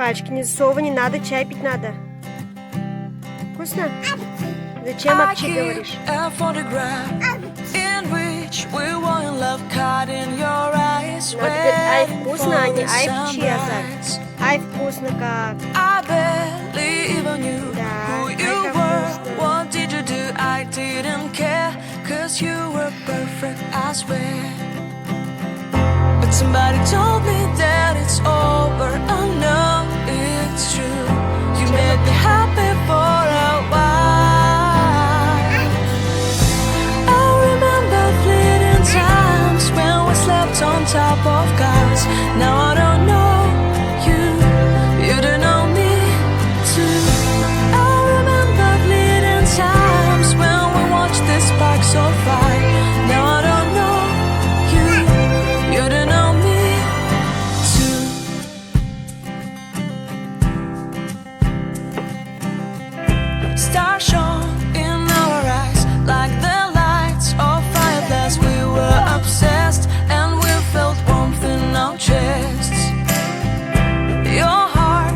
Пальчики не засовывай, не надо, чай пить надо. Вкусно? Зачем апчи говоришь? Надо говорить, ай, вкусно, а не ай, пчи, Азат. Ай, вкусно как. Да, ай, как вкусно. Somebody told me that it's always